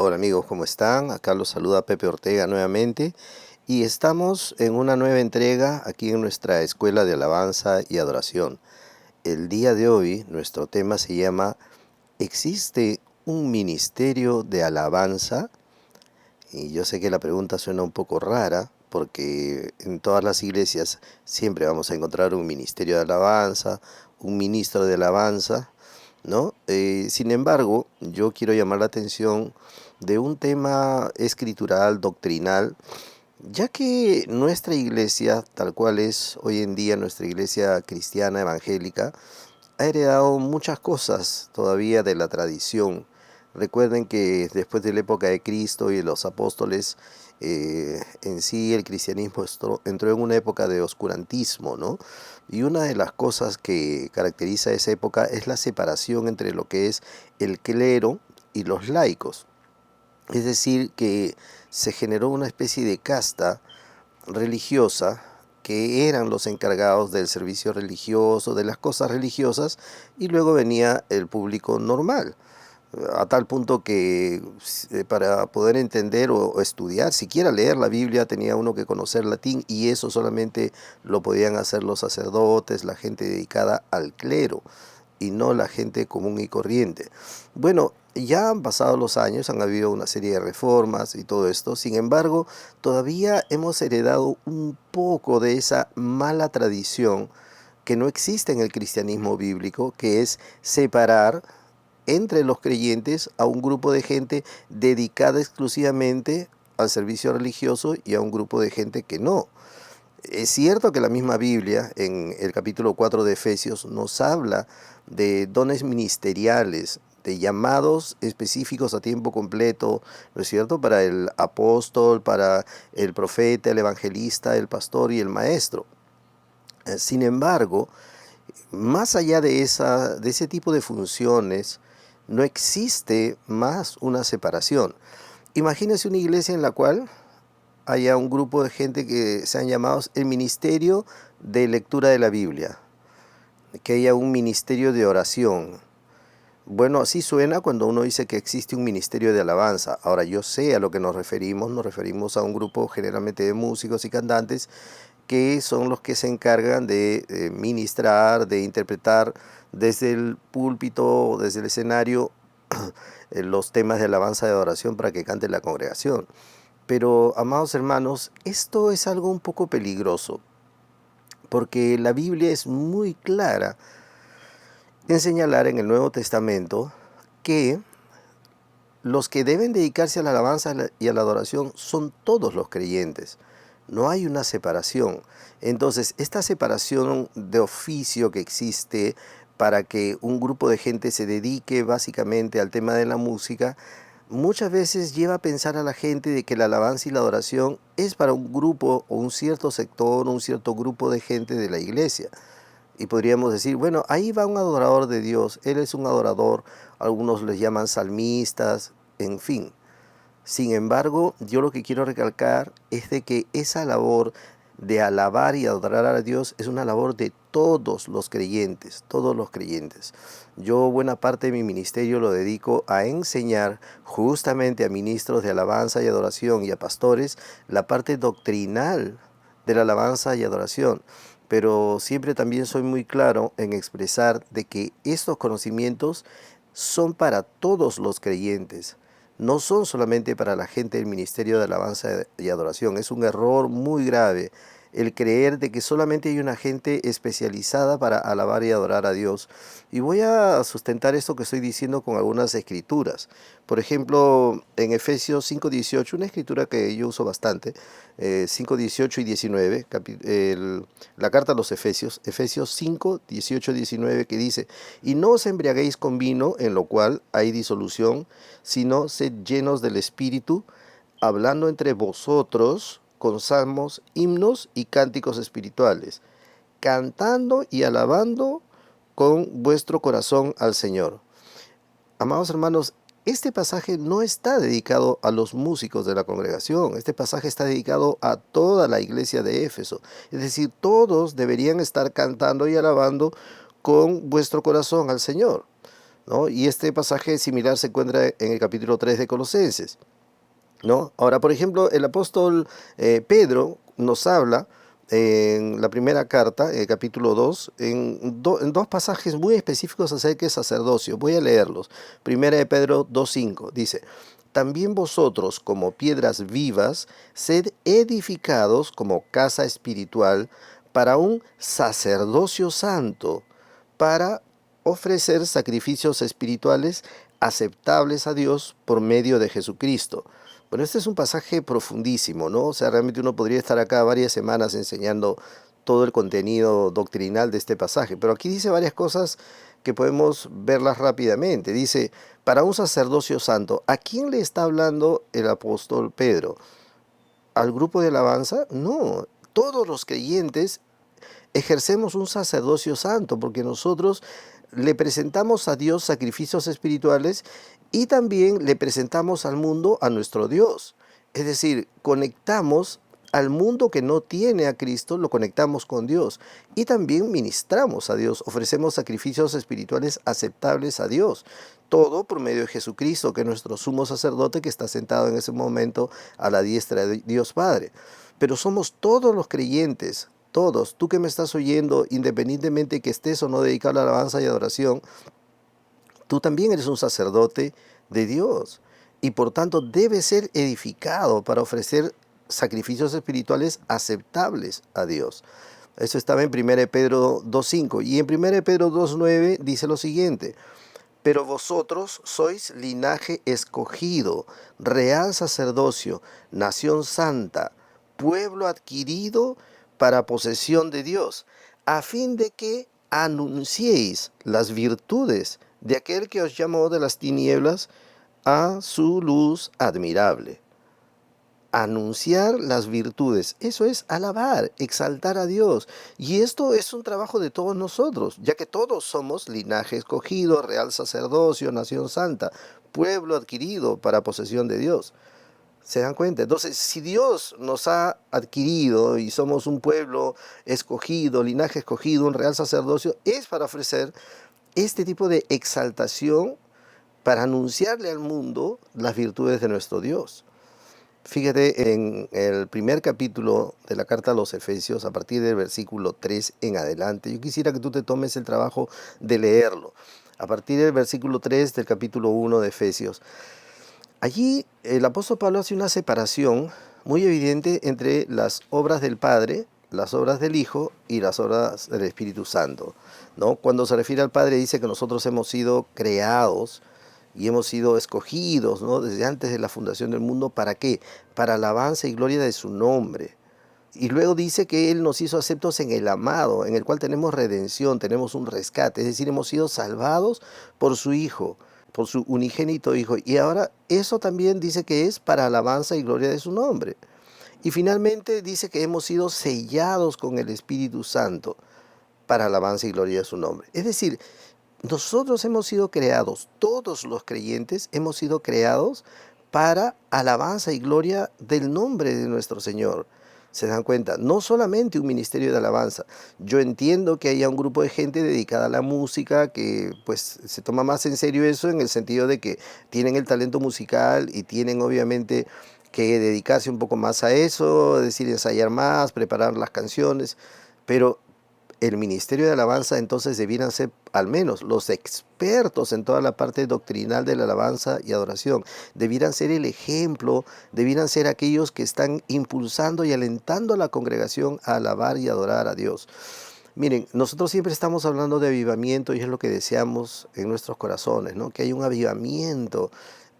Hola amigos, ¿cómo están? Acá los saluda Pepe Ortega nuevamente y estamos en una nueva entrega aquí en nuestra Escuela de Alabanza y Adoración. El día de hoy nuestro tema se llama ¿Existe un ministerio de alabanza? Y yo sé que la pregunta suena un poco rara porque en todas las iglesias siempre vamos a encontrar un ministerio de alabanza, un ministro de alabanza, ¿no? Sin embargo, yo quiero llamar la atención de un tema escritural, doctrinal, ya que nuestra iglesia, tal cual es hoy en día nuestra iglesia cristiana evangélica, ha heredado muchas cosas todavía de la tradición. Recuerden que después de la época de Cristo y de los apóstoles, en sí el cristianismo entró en una época de oscurantismo, ¿no? Y una de las cosas que caracteriza esa época es la separación entre lo que es el clero y los laicos. Es decir, que se generó una especie de casta religiosa que eran los encargados del servicio religioso, de las cosas religiosas, y luego venía el público normal, a tal punto que para poder entender o estudiar, siquiera leer la Biblia, tenía uno que conocer latín y eso solamente lo podían hacer los sacerdotes, la gente dedicada al clero y no la gente común y corriente. Bueno, ya han pasado los años, han habido una serie de reformas y todo esto, sin embargo, todavía hemos heredado un poco de esa mala tradición que no existe en el cristianismo bíblico, que es separar entre los creyentes a un grupo de gente dedicada exclusivamente al servicio religioso y a un grupo de gente que no. Es cierto que la misma Biblia, en el capítulo 4 de Efesios, nos habla de dones ministeriales, de llamados específicos a tiempo completo, ¿no es cierto? Para el apóstol, para el profeta, el evangelista, el pastor y el maestro. Sin embargo, más allá de ese tipo de funciones, no existe más una separación. Imagínense una iglesia en la cual haya un grupo de gente que sean llamados el ministerio de lectura de la Biblia, que haya un ministerio de oración. Bueno, así suena cuando uno dice que existe un ministerio de alabanza. Ahora, yo sé a lo que nos referimos a un grupo generalmente de músicos y cantantes que son los que se encargan de ministrar, de interpretar desde el púlpito, desde el escenario, los temas de alabanza y adoración para que cante la congregación. Pero, amados hermanos, esto es algo un poco peligroso, porque la Biblia es muy clara en señalar en el Nuevo Testamento que los que deben dedicarse a la alabanza y a la adoración son todos los creyentes. No hay una separación. Entonces, esta separación de oficio que existe para que un grupo de gente se dedique básicamente al tema de la música, muchas veces lleva a pensar a la gente de que la alabanza y la adoración es para un grupo o un cierto sector, un cierto grupo de gente de la iglesia. Y podríamos decir, bueno, ahí va un adorador de Dios, él es un adorador, algunos les llaman salmistas, en fin. Sin embargo, yo lo que quiero recalcar es de que esa labor de alabar y adorar a Dios es una labor de todos los creyentes, todos los creyentes. Yo buena parte de mi ministerio lo dedico a enseñar justamente a ministros de alabanza y adoración y a pastores la parte doctrinal de la alabanza y adoración. Pero siempre también soy muy claro en expresar de que estos conocimientos son para todos los creyentes. No son solamente para la gente del Ministerio de Alabanza y Adoración. Es un error muy grave el creer de que solamente hay una gente especializada para alabar y adorar a Dios. Y voy a sustentar esto que estoy diciendo con algunas escrituras. Por ejemplo, en Efesios 5:18, una escritura que yo uso bastante, 5:18 y 19, la carta a los Efesios, Efesios 5:18, 19, que dice, y no os embriaguéis con vino, en lo cual hay disolución, sino sed llenos del Espíritu, hablando entre vosotros con salmos, himnos y cánticos espirituales, cantando y alabando con vuestro corazón al Señor. Amados hermanos, este pasaje no está dedicado a los músicos de la congregación, este pasaje está dedicado a toda la iglesia de Éfeso. Es decir, todos deberían estar cantando y alabando con vuestro corazón al Señor. ¿no? Y este pasaje similar se encuentra en el capítulo 3 de Colosenses, ¿no? Ahora, por ejemplo, el apóstol Pedro nos habla en la primera carta, capítulo 2 en dos pasajes muy específicos acerca del sacerdocio. Voy a leerlos. Primera de Pedro 2:5 dice: también vosotros, como piedras vivas, sed edificados como casa espiritual para un sacerdocio santo, para ofrecer sacrificios espirituales aceptables a Dios por medio de Jesucristo. Bueno, este es un pasaje profundísimo, ¿no? O sea, realmente uno podría estar acá varias semanas enseñando todo el contenido doctrinal de este pasaje, pero aquí dice varias cosas que podemos verlas rápidamente. Dice, para un sacerdocio santo, ¿a quién le está hablando el apóstol Pedro? ¿Al grupo de alabanza? No, todos los creyentes ejercemos un sacerdocio santo porque nosotros le presentamos a Dios sacrificios espirituales y también le presentamos al mundo a nuestro Dios. Es decir, conectamos al mundo que no tiene a Cristo, lo conectamos con Dios y también ministramos a Dios, ofrecemos sacrificios espirituales aceptables a Dios. Todo por medio de Jesucristo, que es nuestro sumo sacerdote que está sentado en ese momento a la diestra de Dios Padre. Pero somos todos los creyentes, todos, tú que me estás oyendo, independientemente que estés o no dedicado a la alabanza y adoración, tú también eres un sacerdote de Dios y por tanto debes ser edificado para ofrecer sacrificios espirituales aceptables a Dios. Eso estaba en 1 Pedro 2:5 y en 1 Pedro 2:9 dice lo siguiente: pero vosotros sois linaje escogido, real sacerdocio, nación santa, pueblo adquirido para posesión de Dios, a fin de que anunciéis las virtudes de aquel que os llamó de las tinieblas a su luz admirable. Anunciar las virtudes, eso es alabar, exaltar a Dios. Y esto es un trabajo de todos nosotros, ya que todos somos linaje escogido, real sacerdocio, nación santa, pueblo adquirido para posesión de Dios. ¿Se dan cuenta? Entonces, si Dios nos ha adquirido y somos un pueblo escogido, linaje escogido, un real sacerdocio, es para ofrecer este tipo de exaltación, para anunciarle al mundo las virtudes de nuestro Dios. Fíjate en el primer capítulo de la carta a los Efesios, a partir del versículo 3 en adelante. Yo quisiera que tú te tomes el trabajo de leerlo. A partir del versículo 3 del capítulo 1 de Efesios. Allí el apóstol Pablo hace una separación muy evidente entre las obras del Padre, las obras del Hijo y las obras del Espíritu Santo, ¿no? Cuando se refiere al Padre dice que nosotros hemos sido creados y hemos sido escogidos, ¿no? Desde antes de la fundación del mundo. ¿Para qué? Para alabanza y gloria de su nombre. Y luego dice que Él nos hizo aceptos en el amado, en el cual tenemos redención, tenemos un rescate, es decir, hemos sido salvados por su Hijo, por su unigénito Hijo. Y ahora eso también dice que es para alabanza y gloria de su nombre. Y finalmente dice que hemos sido sellados con el Espíritu Santo para alabanza y gloria de su nombre. Es decir, nosotros hemos sido creados, todos los creyentes hemos sido creados para alabanza y gloria del nombre de nuestro Señor. ¿Se dan cuenta? No solamente un ministerio de alabanza. Yo entiendo que haya un grupo de gente dedicada a la música que pues se toma más en serio eso, en el sentido de que tienen el talento musical y tienen obviamente que dedicarse un poco más a eso, es decir, ensayar más, preparar las canciones, pero el ministerio de alabanza entonces debieran ser al menos los expertos en toda la parte doctrinal de la alabanza y adoración. Debieran ser el ejemplo, debieran ser aquellos que están impulsando y alentando a la congregación a alabar y adorar a Dios. Miren, nosotros siempre estamos hablando de avivamiento y es lo que deseamos en nuestros corazones, ¿no? Que haya un avivamiento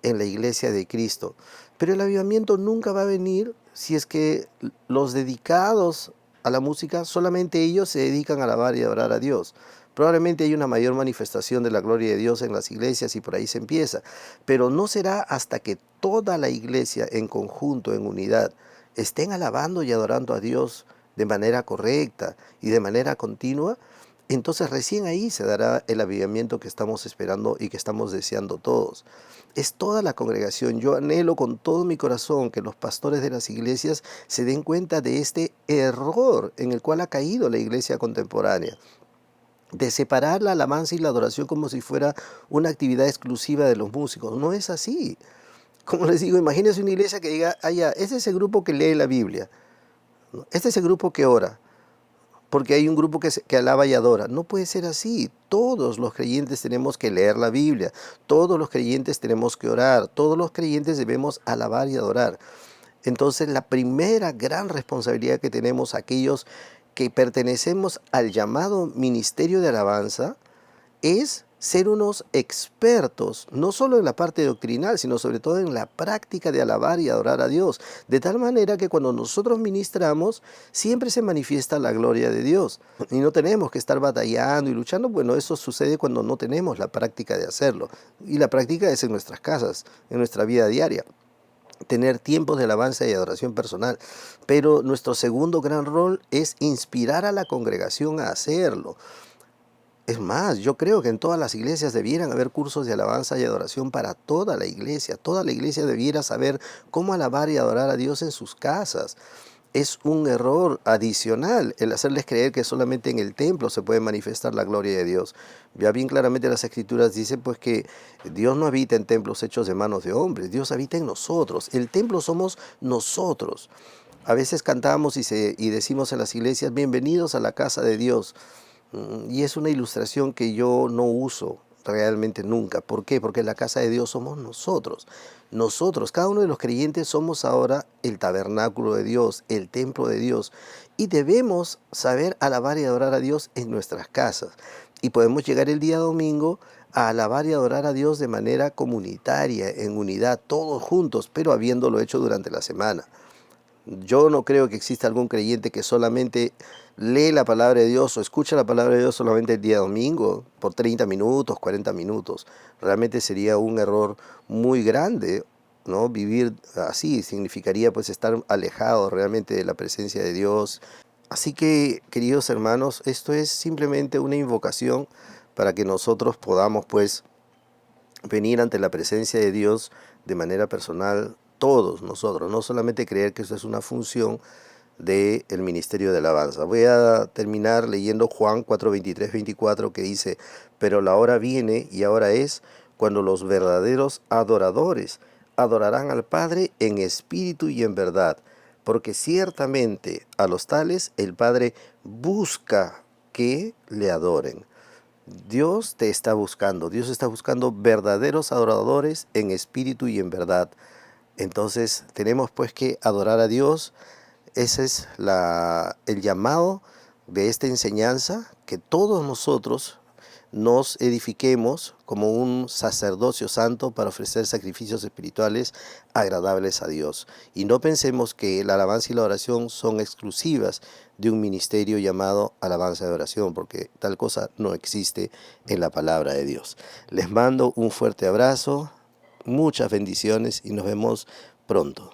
en la iglesia de Cristo. Pero el avivamiento nunca va a venir si es que los dedicados a la música, solamente ellos se dedican a alabar y adorar a Dios. Probablemente hay una mayor manifestación de la gloria de Dios en las iglesias y por ahí se empieza, pero no será hasta que toda la iglesia en conjunto, en unidad, estén alabando y adorando a Dios de manera correcta y de manera continua, entonces recién ahí se dará el avivamiento que estamos esperando y que estamos deseando todos. Es toda la congregación. Yo anhelo con todo mi corazón que los pastores de las iglesias se den cuenta de este error en el cual ha caído la iglesia contemporánea. de separar la alabanza y la adoración como si fuera una actividad exclusiva de los músicos. No es así. Como les digo, imagínense una iglesia que diga, ah, ya, este es el grupo que lee la Biblia, ¿no? Este es el grupo que ora, porque hay un grupo que alaba y adora. No puede ser así. Todos los creyentes tenemos que leer la Biblia, todos los creyentes tenemos que orar, todos los creyentes debemos alabar y adorar. Entonces, la primera gran responsabilidad que tenemos aquellos que pertenecemos al llamado ministerio de alabanza es ser unos expertos, no solo en la parte doctrinal, sino sobre todo en la práctica de alabar y adorar a Dios, de tal manera que cuando nosotros ministramos, siempre se manifiesta la gloria de Dios. Y no tenemos que estar batallando y luchando. Bueno, eso sucede cuando no tenemos la práctica de hacerlo. Y la práctica es en nuestras casas, en nuestra vida diaria, tener tiempos de alabanza y adoración personal. Pero nuestro segundo gran rol es inspirar a la congregación a hacerlo. Es más, yo creo que en todas las iglesias debieran haber cursos de alabanza y adoración para toda la iglesia. Toda la iglesia debiera saber cómo alabar y adorar a Dios en sus casas. Es un error adicional el hacerles creer que solamente en el templo se puede manifestar la gloria de Dios. Ya bien claramente las Escrituras dicen pues que Dios no habita en templos hechos de manos de hombres, Dios habita en nosotros. El templo somos nosotros. A veces cantamos y decimos en las iglesias, bienvenidos a la casa de Dios. Y es una ilustración que yo no uso realmente nunca. ¿Por qué? Porque la casa de Dios somos nosotros. Nosotros, cada uno de los creyentes somos ahora el tabernáculo de Dios, el templo de Dios. Y debemos saber alabar y adorar a Dios en nuestras casas. Y podemos llegar el día domingo a alabar y adorar a Dios de manera comunitaria, en unidad, todos juntos, pero habiéndolo hecho durante la semana. Yo no creo que exista algún creyente que solamente lee la palabra de Dios o escucha la palabra de Dios solamente el día domingo, por 30 minutos, 40 minutos. Realmente sería un error muy grande, ¿no? Vivir así significaría pues estar alejado realmente de la presencia de Dios. Así que, queridos hermanos, esto es simplemente una invocación para que nosotros podamos pues venir ante la presencia de Dios de manera personal, todos nosotros, no solamente creer que eso es una función del ministerio de alabanza. Voy a terminar leyendo Juan 4, 23, 24, que dice, pero la hora viene y ahora es cuando los verdaderos adoradores adorarán al Padre en espíritu y en verdad, porque ciertamente a los tales el Padre busca que le adoren. Dios te está buscando, Dios está buscando verdaderos adoradores en espíritu y en verdad. Entonces tenemos pues que adorar a Dios. Ese es el llamado de esta enseñanza, que todos nosotros nos edifiquemos como un sacerdocio santo para ofrecer sacrificios espirituales agradables a Dios. Y no pensemos que la alabanza y la oración son exclusivas de un ministerio llamado alabanza y oración, porque tal cosa no existe en la palabra de Dios. Les mando un fuerte abrazo, muchas bendiciones y nos vemos pronto.